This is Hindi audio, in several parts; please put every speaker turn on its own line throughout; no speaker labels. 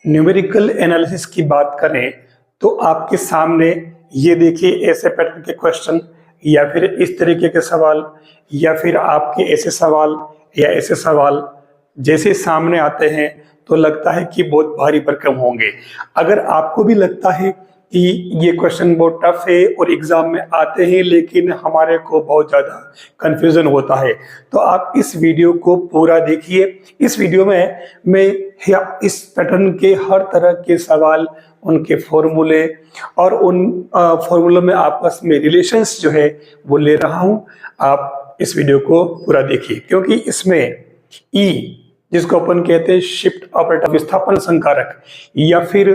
न्यूमेरिकल एनालिसिस की बात करें तो आपके सामने ये देखिए ऐसे पैटर्न के क्वेश्चन या फिर इस तरीके के सवाल या फिर आपके ऐसे सवाल या ऐसे सवाल जैसे सामने आते हैं तो लगता है कि बहुत भारी भरकम होंगे। अगर आपको भी लगता है कि ये क्वेश्चन बहुत टफ है और एग्जाम में आते हैं लेकिन हमारे को बहुत ज़्यादा कंफ्यूजन होता है, तो आप इस वीडियो को पूरा देखिए। इस वीडियो में मैं इस पैटर्न के हर तरह के सवाल, उनके फॉर्मूले और उन फॉर्मूलों में आपस में रिलेशंस जो है वो ले रहा हूँ। आप इस वीडियो को पूरा देखिए क्योंकि इसमें ई, जिसको अपन कहते हैं शिफ्ट ऑपरेटर, विस्थापन संकारक, या फिर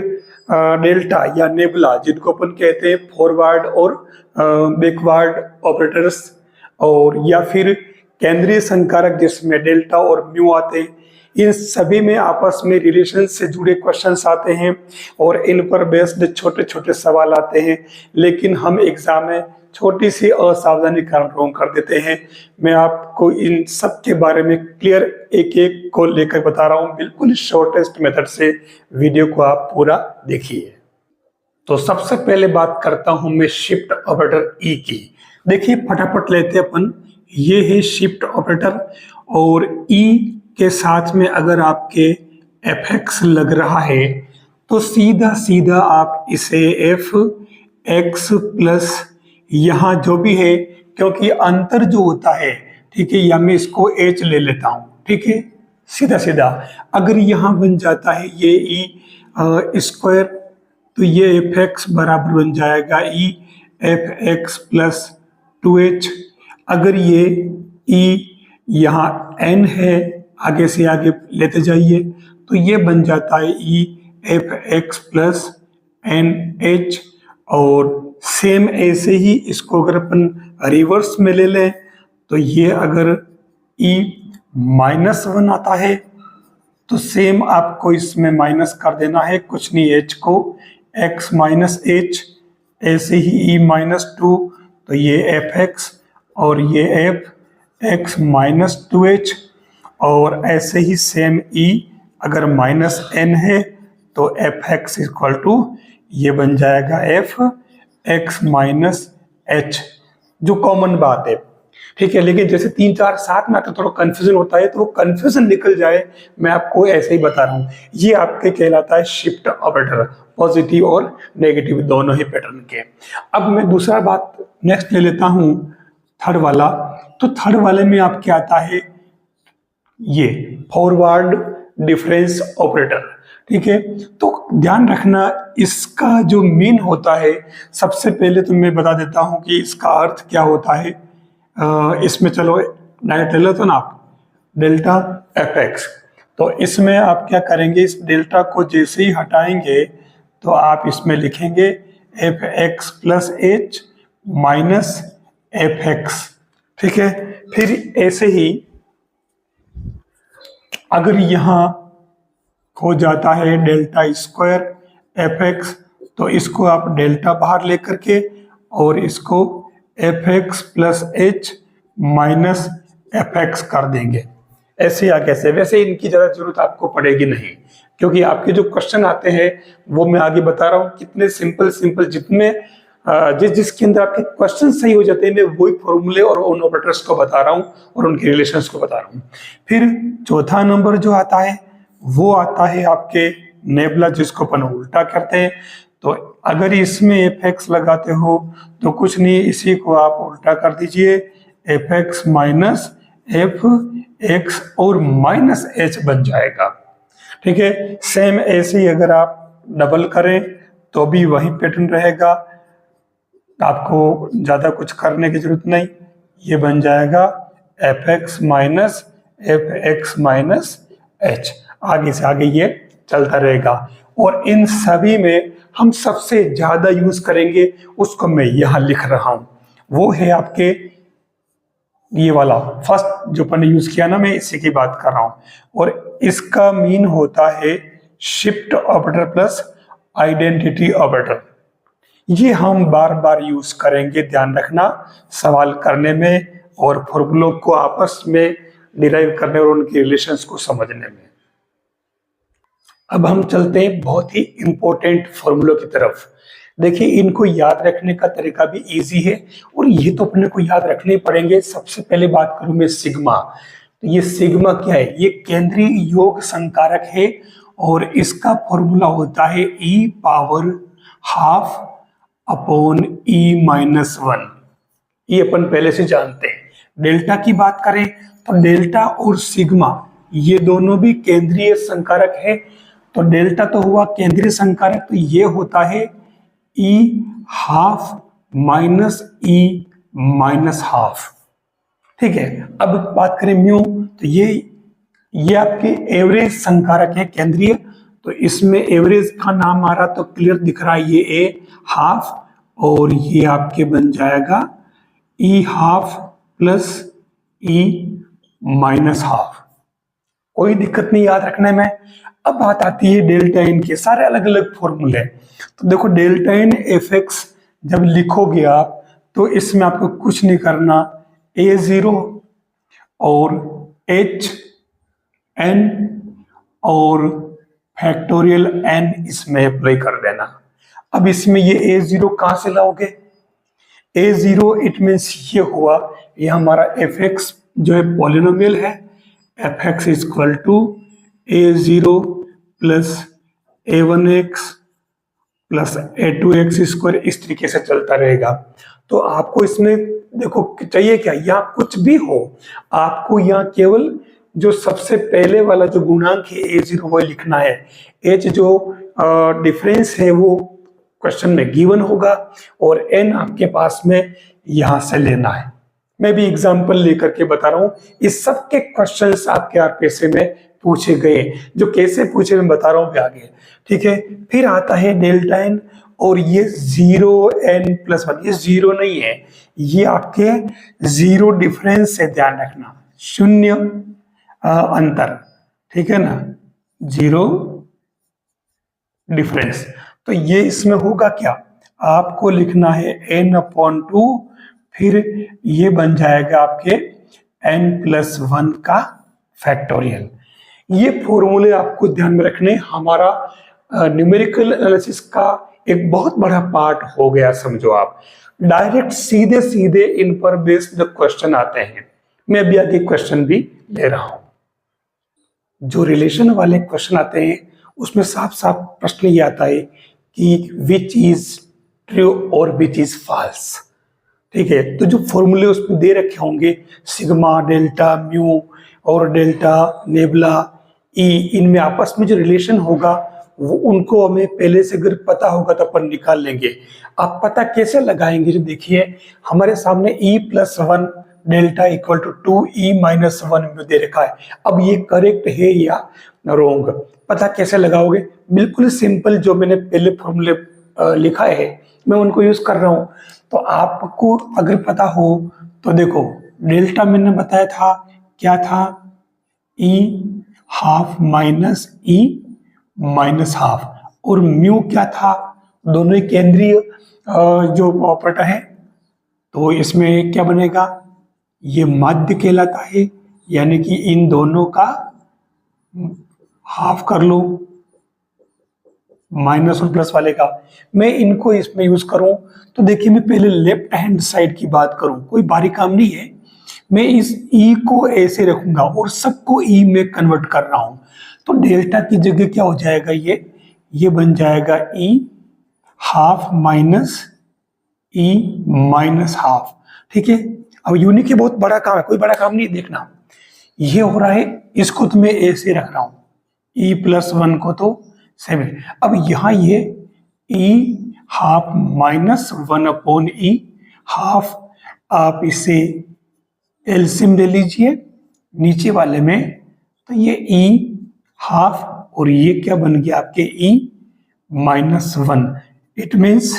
डेल्टा या नेबुला, जिनको अपन कहते हैं फॉरवर्ड और बैकवर्ड ऑपरेटर्स, और या फिर केंद्रीय संकारक जिसमें डेल्टा और म्यू आते हैं, इन सभी में आपस में रिलेशन से जुड़े क्वेश्चंस आते हैं और इन पर बेस्ड छोटे छोटे सवाल आते हैं। लेकिन हम एग्जाम में छोटी सी असावधानी कारण रॉन्ग कर देते हैं। मैं आपको इन सब के बारे में क्लियर एक एक को लेकर बता रहा हूँ, बिल्कुल शॉर्टेस्ट मेथड से। वीडियो को आप पूरा देखिए। तो सबसे पहले बात करता हूं मैं शिफ्ट ऑपरेटर ई की। देखिए फटाफट लेते हैं अपन। ये है शिफ्ट ऑपरेटर और ई के साथ में अगर आपके एफ एक्स लग रहा है तो सीधा सीधा आप इसे एफ एक्स प्लस यहाँ जो भी है, क्योंकि अंतर जो होता है, ठीक है, या मैं इसको एच ले लेता हूं, ठीक है, सीधा सीधा अगर यहाँ बन जाता है ये ई स्क्वायर तो ये एफ एक्स बराबर बन जाएगा ई एफ एक्स प्लस 2h। अगर ये ई यहाँ एन है, आगे से आगे लेते जाइए तो ये बन जाता है E F X plus N H. और सेम ऐसे ही इसको अगर अपन रिवर्स में ले लें तो ये अगर ई -1 आता है तो सेम आपको इसमें माइनस कर देना है, कुछ नहीं, एच को x माइनस एच, ऐसे ही ई -2 तो ये एफ एक्स और ये एफ एक्स माइनस 2h। और ऐसे ही सेम ई अगर -n है तो एफ एक्स इक्वल टू ये बन जाएगा एफ एक्स माइनस एच, जो कॉमन बात है, ठीक है। लेकिन जैसे 3 4 साथ में आकर थोड़ा कंफ्यूजन होता है तो वो कंफ्यूजन निकल जाए, मैं आपको ऐसे ही बता रहा हूँ। ये आपके कहलाता है शिफ्ट ऑपरेटर, पॉजिटिव और नेगेटिव दोनों ही पैटर्न के। अब मैं दूसरा बात नेक्स्ट ले लेता हूँ, थर्ड वाला। तो थर्ड वाले में आपके आता है ये फॉरवर्ड डिफरेंस ऑपरेटर, ठीक है। तो ध्यान रखना इसका जो मीन होता है, सबसे पहले तो मैं बता देता हूं कि इसका अर्थ क्या होता है। इसमें चलो डायरेक्ट ले लो तो ना आप डेल्टा एफ एक्स, तो इसमें आप क्या करेंगे, इस डेल्टा को जैसे ही हटाएंगे तो आप इसमें लिखेंगे F X plus H minus F x, ठीक है। फिर ऐसे ही अगर यहाँ हो जाता है डेल्टा स्क्वायर एफ एक्स तो इसको आप डेल्टा बाहर लेकर के और इसको F X plus H minus F x कर देंगे, ऐसे या कैसे। वैसे इनकी ज़्यादा जरूरत आपको पड़ेगी नहीं, क्योंकि आपके जो क्वेश्चन आते हैं वो मैं आगे बता रहा हूँ कितने सिंपल जितने जिसके अंदर आपके क्वेश्चन सही हो जाते हैं, मैं वही फॉर्मूले और उन ऑपरेटर्स को बता रहा हूँ और उनके रिलेशंस को बता रहा हूँ। फिर चौथा नंबर जो आता है वो आता है आपके नेबुला, जिसको अपन उल्टा करते हैं। तो अगर इसमें एफ एक्स लगाते हो तो कुछ नहीं, इसी को आप उल्टा कर दीजिए, F x minus F x और माइनस एच बन जाएगा, ठीक है। सेम ऐसे ही अगर आप डबल करें तो भी वही पैटर्न रहेगा, आपको ज्यादा कुछ करने की जरूरत नहीं। ये बन जाएगा F x minus F x minus H, आगे से आगे ये चलता रहेगा। और इन सभी में हम सबसे ज्यादा यूज करेंगे, उसको मैं यहां लिख रहा हूं, वो है आपके ये वाला फर्स्ट जो अपन ने यूज किया ना, मैं इसी की बात कर रहा हूं। और इसका मीन होता है shift operator plus identity operator. ये हम बार बार यूज करेंगे, ध्यान रखना, सवाल करने में और फॉर्मूलों को आपस में डिराइव करने और उनके रिलेशंस को समझने में। अब हम चलते हैं बहुत ही इंपॉर्टेंट फॉर्मूलों की तरफ। देखिए, इनको याद रखने का तरीका भी इजी है और ये तो अपने को याद रखने पड़ेंगे। सबसे पहले बात करूं मैं सिग्मा। तो ये सिग्मा क्या है? ये केंद्रीय योग संकारक है और इसका फॉर्मूला होता है e power half upon e-1। ये अपन पहले से जानते हैं। डेल्टा की बात करें तो डेल्टा और सिग्मा ये दोनों भी केंद्रीय संकारक है। तो डेल्टा तो हुआ केंद्रीय संकारक, तो ये होता है e हाफ माइनस e-हाफ। ठीक है। अब बात करें म्यू, तो ये आपके एवरेज संकारक है केंद्रीय। तो इसमें एवरेज का नाम आ रहा तो क्लियर दिख रहा है, ये ए हाफ और ये आपके बन जाएगा ई हाफ प्लस e-हाफ। कोई दिक्कत नहीं याद रखने में। अब बात आती है डेल्टा एन के सारे अलग अलग फॉर्मूले। तो देखो, डेल्टा एन एफ एक्स जब लिखोगे आप तो इसमें आपको कुछ नहीं करना, a0 और h n और फैक्टोरियल n इसमें अप्लाई कर देना। अब इसमें ये a0 कहां से लाओगे? a0 इट मीन्स ये हुआ, ये हमारा fx जो है पॉलिनोमियल है, fx is equal to a0 plus a1x plus a2x square, इस तरीके से चलता रहेगा। तो आपको इसमें देखो चाहिए क्या, यहाँ कुछ भी हो, आपको यहाँ केवल जो सबसे पहले वाला जो गुणांक है a0 वो लिखना है। h जो डिफरेंस है वो क्वेश्चन में गिवन होगा और n आपके पास में यहां से लेना है। मैं भी एग्जांपल लेकर के बता रहा हूं। इस सब के क्वेश्चंस आपके आरपीएससी में पूछे गए, जो कैसे पूछे मैं बता रहा हूं आगे। ठीक है। फिर आता है डेल्टा एन और ये 0n+1, ये 0 नहीं है, ये आपके 0 डिफरेंस से ध्यान रखना, शून्य अंतर। ठीक है ना, 0 डिफरेंस। तो ये इसमें होगा क्या, आपको लिखना है n/2, फिर ये बन जाएगा आपके n+1 का फैक्टोरियल। ये फॉर्मूले आपको ध्यान में रखने, हमारा न्यूमेरिकल एनालिसिस का एक बहुत बड़ा पार्ट हो गया समझो आप। डायरेक्ट सीधे सीधे इन पर बेस्ड क्वेश्चन आते हैं। मैं अभी आगे क्वेश्चन भी ले रहा हूं। जो रिलेशन वाले क्वेश्चन आते हैं उसमें साफ साफ प्रश्न ये आता है कि विच इज ट्रू और विच इज फॉल्स। ठीक है। तो जो फॉर्मूले उसमें दे रखे होंगे, सिग्मा, डेल्टा, म्यू और डेल्टा, नेबुला, ई, इनमें आपस में जो रिलेशन होगा वो उनको हमें पहले से अगर पता होगा तो अपन निकाल लेंगे। आप पता कैसे लगाएंगे? जो देखिए हमारे सामने e+1 delta equal to 2e-1 दे रखा है। अब ये करेक्ट है या रॉन्ग, पता कैसे लगाओगे? बिल्कुल सिंपल, जो मैंने पहले फॉर्मूले लिखा है मैं उनको यूज कर रहा हूं। तो आपको अगर पता हो तो देखो, डेल्टा मैंने बताया था क्या था, e-हाफ माइनस e-हाफ, और म्यू क्या था, दोनों ही केंद्रीय जो ऑपरेटर है। तो इसमें क्या बनेगा, ये माध्य कहलाता है, यानी कि इन दोनों का हाफ कर लो, माइनस और प्लस वाले का। मैं इनको इसमें यूज करूं तो देखिए, मैं पहले लेफ्ट हैंड साइड की बात करूं, कोई भारी काम नहीं है। मैं इस ई को ऐसे रखूंगा और सबको ई में कन्वर्ट कर रहा हूं। तो डेल्टा की जगह क्या हो जाएगा, ये बन जाएगा e-हाफ माइनस e-हाफ। ठीक है। अब यूनिक ये बहुत बड़ा काम है, कोई बड़ा काम नहीं देखना, ये हो रहा है, इसको तो मैं ऐसे रख रहा हूं, e+1 को तो सेम है। अब यहां ये e-हाफ माइनस 1/e-हाफ, आप इसे एलसीएम ले लीजिए नीचे वाले में, तो ये e-हाफ और ये क्या बन गया आपके e-1। It means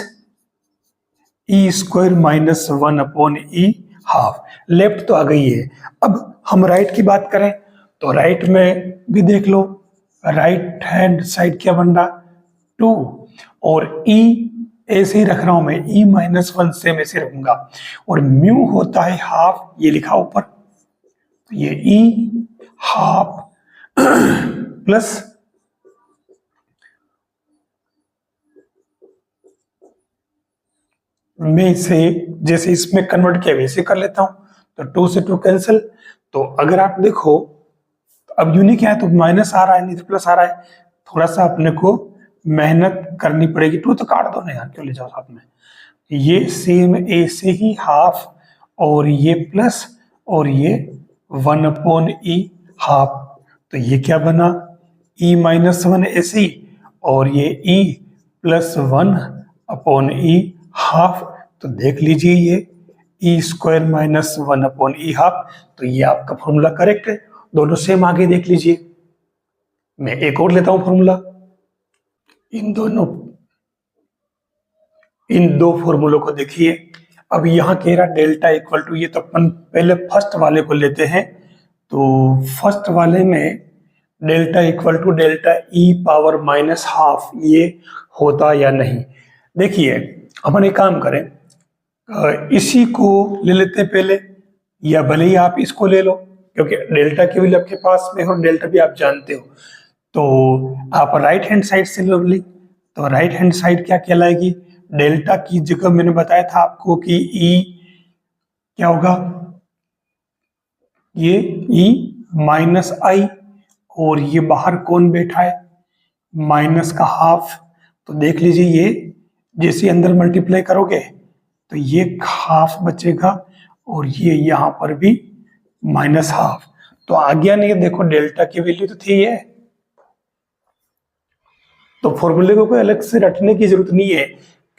e² minus 1/e-हाफ। लेफ्ट तो आ गई है। अब हम राइट की बात करें तो राइट में भी देख लो, राइट हैंड साइड क्या बन रहा, 2, और e ऐसे ही रख रहा हूं मैं, e-1 से मैं ऐसे रखूंगा, और म्यू होता है हाफ, ये लिखा ऊपर, तो ये e-हाफ प्लस मैं इसे जैसे इसमें कन्वर्ट किया वैसे कर लेता हूं, तो 2 से 2 कैंसिल। तो अगर आप देखो अब यूनिक क्या है, तो माइनस आ रहा है नहीं तो प्लस आ रहा है, थोड़ा सा अपने को मेहनत करनी पड़ेगी। 2 तो काट दो ना यार, क्यों ले जाओ साथ में। ये सेम ऐसे ही हाफ, और ये प्लस, और ये 1/e हाफ, तो ये क्या बना e-1 ऐसे ही, और ये e + 1/e हाफ। तो देख लीजिए ये e² - 1/e हाफ, तो ये आपका फॉर्मूला करेक्ट है। दोनों सेम आगे देख लीजिए। मैं एक और लेता हूं फॉर्मूला। इन दो फॉर्मूलों को देखिए। अब यहाँ कह रहा डेल्टा इक्वल टू, ये तो अपन पहले फर्स्ट वाले को लेते हैं। तो फर्स्ट वाले में delta equal to delta e⁻⁻², ये होता या नहीं। देखिए अपन एक काम करें, इसी को ले लेते हैं पहले, या भले ही आप इसको ले लो, क्योंकि डेल्टा की वैल्यू आपके पास में और डेल्टा भी आप जानते हो। तो आप राइट हैंड साइड से लो ली, तो राइट हैंड साइड क्या कहलाएगी, डेल्टा की जगह मैंने बताया था आपको कि ई क्या होगा, ये e-i, और ये बाहर कौन बैठा है, माइनस का हाफ। तो देख लीजिए ये जैसे अंदर मल्टीप्लाई करोगे तो ये हाफ बचेगा, और ये यहां पर भी -हाफ। तो आ गया नहीं, देखो डेल्टा की वैल्यू तो थी है, तो फॉर्मूले को कोई अलग से रटने की जरूरत नहीं है,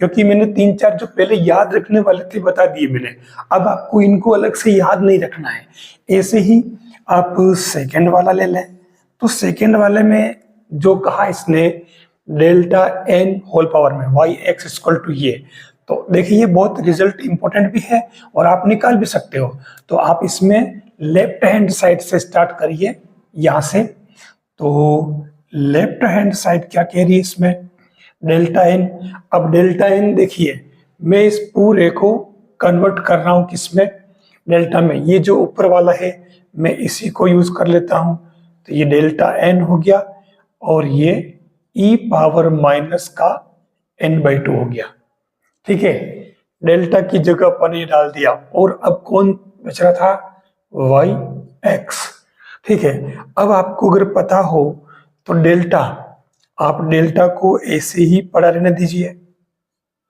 क्योंकि मैंने 3-4 जो पहले याद रखने वाले थे बता दिए मैंने। अब आपको इनको अलग से याद नहीं रखना है। ऐसे ही आप सेकंड वाला ले लें, तो सेकंड वाले में जो कहा इसने डेल्टा n होल पावर में yx = ये, तो देखिए ये बहुत रिजल्ट इंपॉर्टेंट भी है और आप निकाल भी सकते हो। तो आप इसमें लेफ्ट हैंड साइड से स्टार्ट करिए यहां से। तो लेफ्ट हैंड साइड क्या कह रही है इसमें, डेल्टा n। अब डेल्टा n देखिए, मैं इस पूरे को कन्वर्ट कर रहा हूं किसमें, डेल्टा में। ये जो ऊपर वाला है मैं इसी को यूज कर लेता हूं, तो ये डेल्टा n हो गया, और ये e⁻⁻n/2 हो गया। ठीक है, डेल्टा की जगह पर ये डाल दिया, और अब कौन बच रहा था, yx। ठीक है, अब आपको अगर पता हो तो डेल्टा, आप डेल्टा को ऐसे ही पड़ा रहने दीजिए।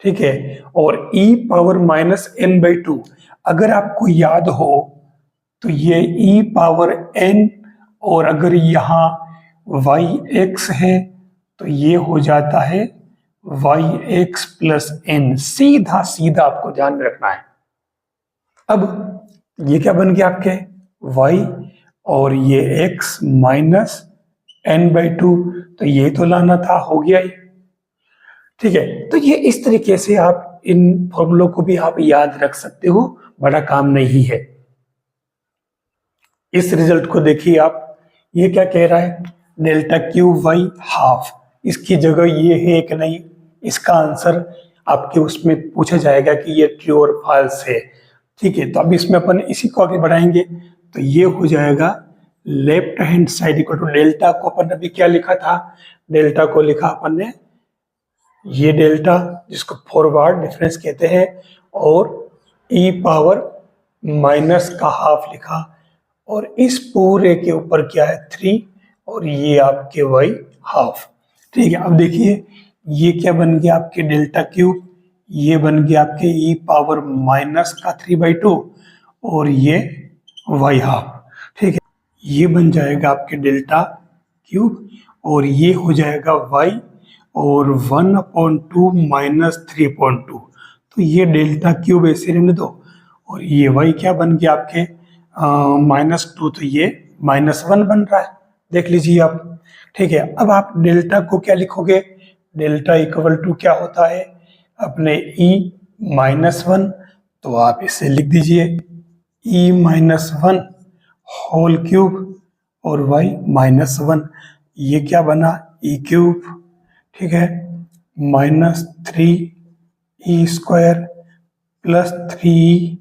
ठीक है, और e⁻⁻n/2 अगर आपको याद हो तो ये e⁻n, और अगर यहाँ yx है तो ये हो जाता है yx + n। सीधा सीधा आपको ध्यान में रखना है। अब ये क्या बन गया आपके y, और ये x -n/2, तो ये तो लाना था, हो गया ये। ठीक है, तो ये इस तरीके से आप इन फॉर्मूलों को भी आप याद रख सकते हो, बड़ा काम नहीं है। इस रिजल्ट को देखिए आप, ये क्या कह रहा है, डेल्टा Q/y हाफ, इसकी जगह ये है कि नहीं, इसका आंसर आपके उसमें पूछा जाएगा कि ये ट्रू और फॉल्स है। ठीक है, तो अब इसमें अपन इसी को आगे बढ़ाएंगे, तो ये हो जाएगा left hand side equal to delta को अपन अभी क्या लिखा था, डेल्टा को लिखा अपन ने ये डेल्टा, जिसको फॉरवर्ड डिफरेंस कहते हैं, और e⁻⁻½ लिखा, और इस पूरे के ऊपर क्या है 3, और ये आपके y हाफ। ठीक है, अब देखिए ये क्या बन गया आपके डेल्टा क्यूब, ये बन गया आपके e⁻⁻³ और ये y हाफ। ठीक है, ये बन जाएगा आपके डेल्टा क्यूब, और ये हो जाएगा y, और 1/2 - 3/2। तो ये डेल्टा क्यूब ऐसे रहने दो, और ये y क्या बन गया आपके -2, तो ये -1 बन रहा है, देख लीजिए आप। ठीक है, अब आप डेल्टा को क्या लिखोगे, डेल्टा इक्वल टू क्या होता है अपने e-1, तो आप इसे लिख दीजिए e-1 होल क्यूब, और y -1, ये क्या बना e³ ठीक है, -3e² + 3e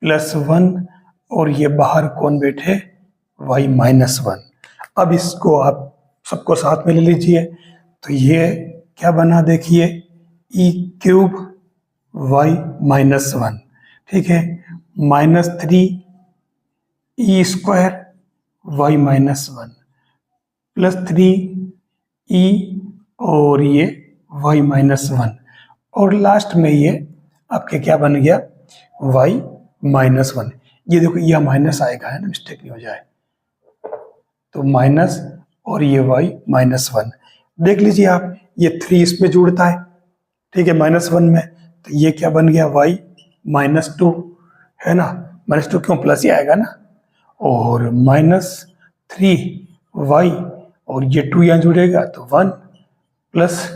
+ 1, और ये बाहर कौन बैठे, y -1। अब इसको आप सबको साथ में ले लीजिए, तो ये क्या बना देखिए e³ वाई माइनस वन, ठीक है, -3e² Y minus one plus 3e और ये वाई माइनस वन, और लास्ट में ये आपके क्या बन गया, वाई माइनस वन। ये देखो यह माइनस आएगा, है ना, मिस्टेक नहीं हो जाए, तो माइनस और ये वाई माइनस वन। देख लीजिए आप, ये 3 इसमें जुड़ता है, ठीक है, -1 में, तो ये क्या बन गया, वाई -2, है ना, -2 क्यों, प्लस ही आएगा ना, और -3y और ये 2 यहाँ जुड़ेगा तो 1 प्लस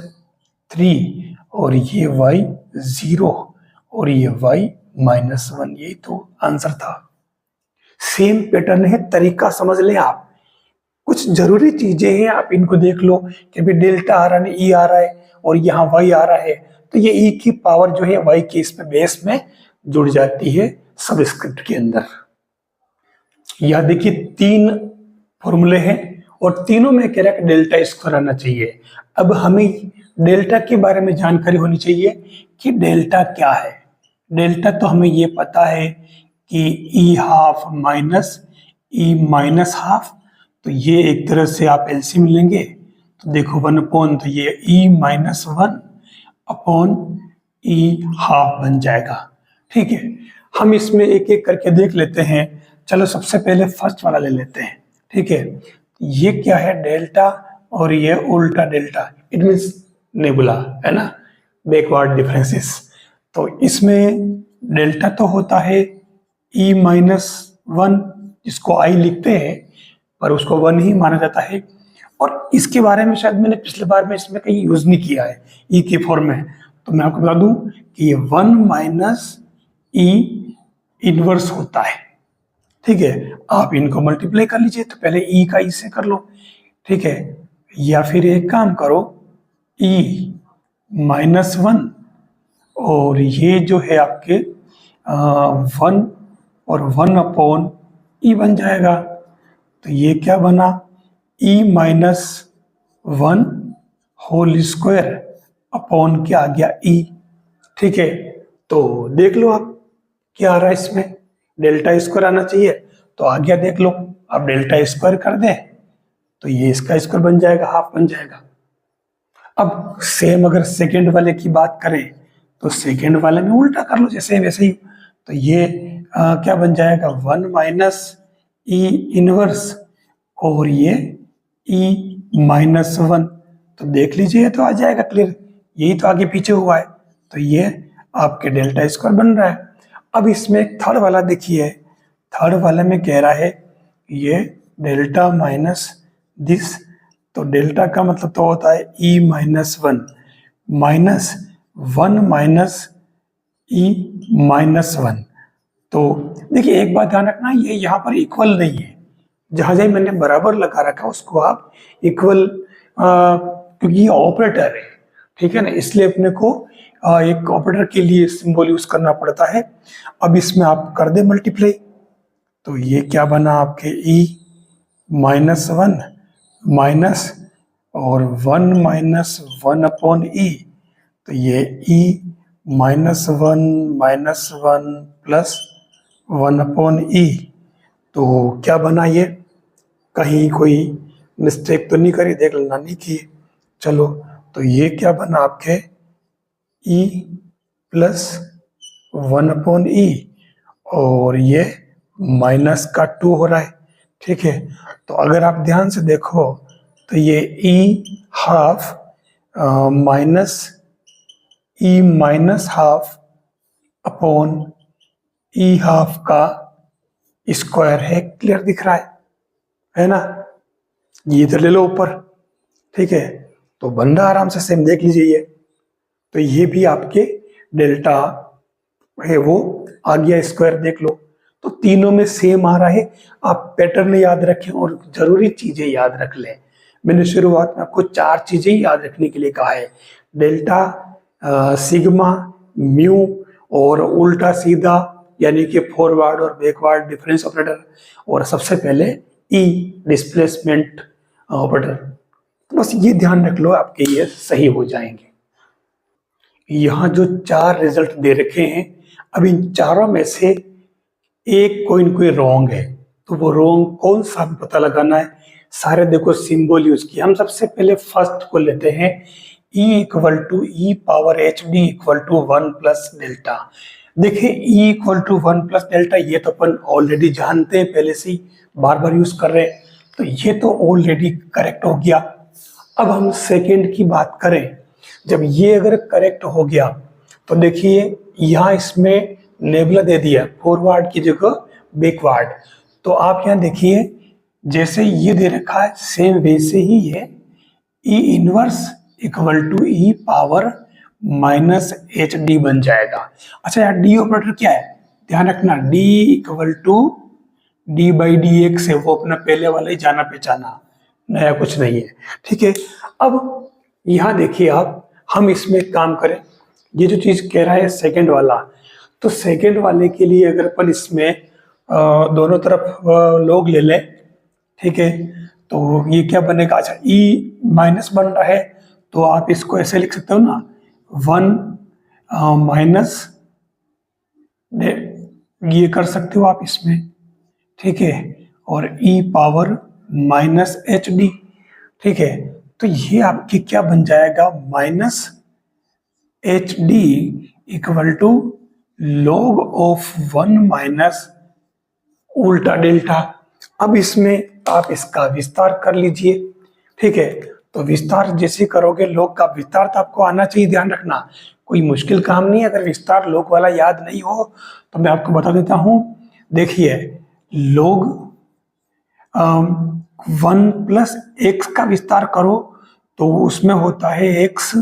3 और ये y 0 और ये y -1, यही तो आंसर था। सेम पैटर्न है, तरीका समझ लें आप। कुछ जरूरी चीजें हैं, आप इनको देख लो कि भाई डेल्टा आ रहा है, ई आ रहा है और यहाँ y आ रहा है, तो ये ई की पावर जो है y के इसमें बेस में जुड़ जाती है सबस्क्रिप्ट के अंदर। यह देखिए 3 फॉर्मूले हैं और तीनों में कह रहा है कि डेल्टा स्क्वायर आना चाहिए। अब हमें डेल्टा के बारे में जानकारी होनी चाहिए कि डेल्टा क्या है। डेल्टा तो हमें ये पता है कि ई half minus E minus half, तो ये एक तरह से आप एलसीएम लेंगे तो देखो 1/, तो ये ई माइनस 1 अपॉन ई हाफ बन जाएगा, ठीक है। हम इसमें एक एक करके देख लेते हैं। चलो सबसे पहले फर्स्ट वाला ले लेते हैं, ठीक है। ये क्या है, डेल्टा और ये उल्टा डेल्टा, इट मीन्स नेबुला, है ना, बैकवर्ड डिफरेंसेस। तो इसमें डेल्टा तो होता है ई माइनस 1, जिसको आई लिखते हैं पर उसको 1 ही माना जाता है। और इसके बारे में शायद मैंने पिछले बार में इसमें कहीं यूज नहीं किया है ई के फॉर्म में, तो मैं आपको बता दूं कि ये 1 माइनस ई इनवर्स होता है, ठीक है। आप इनको मल्टीप्लाई कर लीजिए, तो पहले ई का ई से कर लो, ठीक है, या फिर एक काम करो ई -1 और ये जो है आपके 1 और 1 अपॉन ई बन जाएगा। तो ये क्या बना, ई -1 होल स्क्वायर अपॉन क्या आ गया, ई, ठीक है। तो देख लो आप क्या आ रहा है, इसमें डेल्टा स्क्वायर आना चाहिए, तो आ गया, देख लो। अब डेल्टा स्क्वायर कर दें तो ये इसका स्क्वायर बन जाएगा, हाफ बन जाएगा। अब सेम अगर सेकेंड वाले की बात करें तो सेकेंड वाले में उल्टा कर लो, जैसे वैसे ही। तो ये क्या बन जाएगा, 1 माइनस ई इनवर्स और ये ई -1, तो देख लीजिए तो आ जाएगा क्लियर, यही तो आगे पीछे हुआ है, तो ये आपके डेल्टा स्क्वायर बन रहा है। अब इसमें थर्ड वाला देखिए, थर्ड वाले में कह रहा है ये डेल्टा माइनस दिस, तो डेल्टा का मतलब तो होता है ई -1 -1 माइनस ई -1। तो देखिए एक बात ध्यान रखना, ये यहाँ पर इक्वल नहीं है, जहां जहां मैंने बराबर लगा रखा उसको आप इक्वल, क्योंकि ये ऑपरेटर है, ठीक है ना, इसलिए अपने को एक ऑपरेटर के लिए सिंबल यूज करना पड़ता है। अब इसमें आप कर दे मल्टीप्लाई, तो ये क्या बना आपके ई -1 माइनस और 1 -1 अपॉन ई, तो ये ई -1 प्लस 1 अपॉन ई, तो क्या बना, ये कहीं कोई मिस्टेक तो नहीं करी, देख लेना, नहीं की, चलो। तो ये क्या बना आपके ई प्लस 1 अपॉन ई और ये माइनस का 2 हो रहा है, ठीक है। तो अगर आप ध्यान से देखो तो ये ई half minus E minus half upon ई हाफ का स्क्वायर है, क्लियर दिख रहा है ना, ये इधर ले लो ऊपर, ठीक है। तो बन रहा आराम से, सेम देख लीजिए ये, तो ये भी आपके डेल्टा है वो आ गया स्क्वायर, देख लो। तो तीनों में सेम आ रहा है। आप पैटर्न याद रखें और जरूरी चीजें याद रख लें। मैंने शुरुआत में आपको 4 चीजें याद रखने के लिए कहा है, डेल्टा, सिग्मा, म्यू और उल्टा सीधा यानी कि फॉरवर्ड और बैकवर्ड डिफरेंस ऑपरेटर, और सबसे पहले ई डिस्प्लेसमेंट ऑपरेटर। तो बस ये ध्यान रख लो, आपके ये सही हो जाएंगे। यहाँ जो 4 रिजल्ट दे रखे हैं, अब इन चारों में से एक कोई रॉन्ग है, तो वो रॉन्ग कौन सा पता लगाना है। सारे देखो सिंबल यूज किए। हम सबसे पहले फर्स्ट को लेते हैं, E equal to E power H D equal to 1 plus delta. देखिए E equal to 1 plus delta, ये तो अपन ऑलरेडी जानते हैं, पहले से ही बार बार यूज कर रहे हैं, तो ये तो ऑलरेडी करेक्ट हो गया। अब हम सेकेंड की बात करें, जब ये अगर करेक्ट हो गया तो देखिए यहाँ इसमें नेबुला दे दिया फॉरवर्ड की जगह बैकवर्ड, तो आप यहाँ देखिए जैसे ये दे रखा है सेम वैसे ही है, E inverse equal to E power minus H D बन जाएगा। अच्छा यार डी ऑपरेटर क्या है, ध्यान रखना, D equal to D by D X है, वो अपना पहले वाला ही जाना पहचाना, नया कुछ नहीं है। ठीक है, अब यहाँ देखिए आप, हम इसमें काम करें, ये जो चीज कह रहा है सेकंड वाला, तो सेकंड वाले के लिए अगर अपन इसमें दोनों तरफ लोग ले लें, ठीक है, तो ये क्या बनेगा। अच्छा ई माइनस बन रहा है, तो आप इसको ऐसे लिख सकते हो ना, 1 माइनस ये कर सकते हो आप इसमें, ठीक है, और E power minus H D, ठीक है, तो ये आपकी क्या बन जाएगा, minus H D equal to log of 1 minus उल्टा डेल्टा। अब इसमें आप इसका विस्तार कर लीजिए, ठीक है, तो विस्तार जैसे करोगे, लॉग का विस्तार तो आपको आना चाहिए, ध्यान रखना, कोई मुश्किल काम नहीं है। अगर विस्तार लॉग वाला याद नहीं हो तो मैं आपको बता देता हूं, देखिए लॉग 1 प्लस एक्स का विस्तार करो तो उसमें होता है x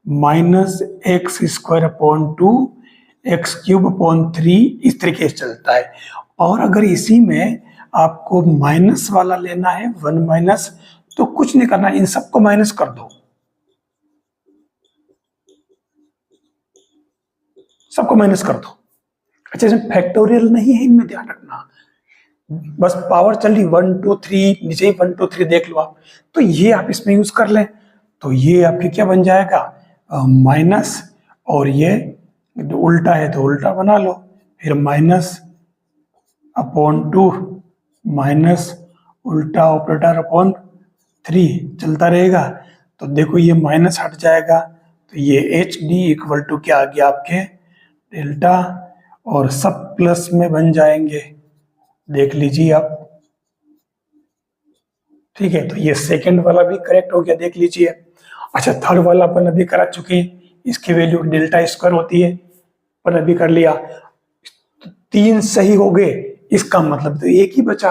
minus x square upon 2 x cube upon 3, इस तरीके से चलता है। और अगर इसी में आपको माइनस वाला लेना है 1 माइनस, तो कुछ नहीं करना, इन सबको माइनस कर दो, सबको माइनस कर दो। अच्छा इसमें फैक्टोरियल नहीं है, इनमें ध्यान रखना, बस पावर चल रही 1 2 3, नीचे ही 1 2 3 देख लो आप, तो ये आप इसमें यूज कर लें, तो ये आपके क्या बन जाएगा, माइनस, और ये उल्टा है तो उल्टा बना लो, फिर माइनस अपॉन 2 माइनस उल्टा ऑपरेटर अपॉन 3 चलता रहेगा। तो देखो ये माइनस हट जाएगा, तो ये एच डी इक्वल टू क्या आ गया आपके डेल्टा, और सब प्लस में बन जाएंगे, देख लीजिए आप, ठीक है, तो ये सेकंड वाला भी करेक्ट हो गया, देख लीजिए। अच्छा थर्ड वाला अपन अभी करा चुके हैं, इसकी वैल्यू डेल्टा स्क्वायर होती है, अपन अभी कर लिया, 3 सही हो गए, इसका मतलब तो एक ही बचा,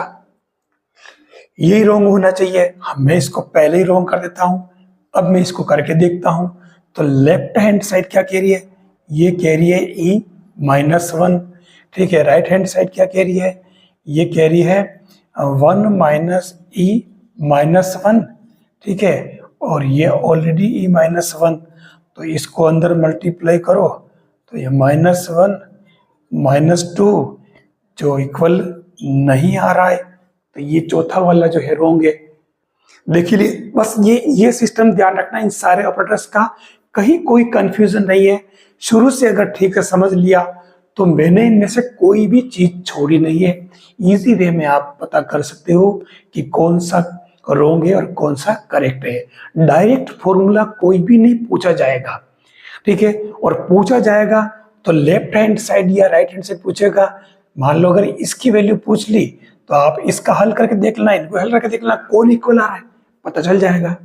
यही रॉन्ग होना चाहिए। मैं इसको पहले ही रॉन्ग कर देता हूं, अब मैं इसको करके देखता हूं, तो लेफ्ट हैंड साइड क्या कह रही है, ये कह रही है ई माइनस 1, ठीक है, राइट हैंड साइड क्या कह रही है, ये कह रही है 1 माइनस ई माइनस 1, ठीक है, और ये ऑलरेडी ई माइनस 1, तो इसको अंदर मल्टीप्लाई करो, तो ये माइनस 1 माइनस 2 जो इक्वल नहीं आ रहा है, तो ये चौथा वाला जो है रॉन्ग है। देखिए बस ये सिस्टम ध्यान रखना, इन सारे ऑपरेटर्स का कहीं कोई कंफ्यूजन नहीं है, शुरू से अगर ठीक से समझ लिया तो मैंने इनमें से कोई भी चीज छोड़ी नहीं है। इजी वे में आप पता कर सकते हो कि कौन सा रॉन्ग है और कौन सा करेक्ट है। डायरेक्ट फॉर्मूला कोई भी नहीं पूछा जाएगा, ठीक है, और पूछा जाएगा तो लेफ्ट हैंड साइड या राइट हैंड साइड पूछेगा। मान लो अगर इसकी वैल्यू पूछ ली तो आप इसका हल करके देख लेना, इनको हल करके देख लेना, कौन इक्वल आ रहा है, पता चल जाएगा।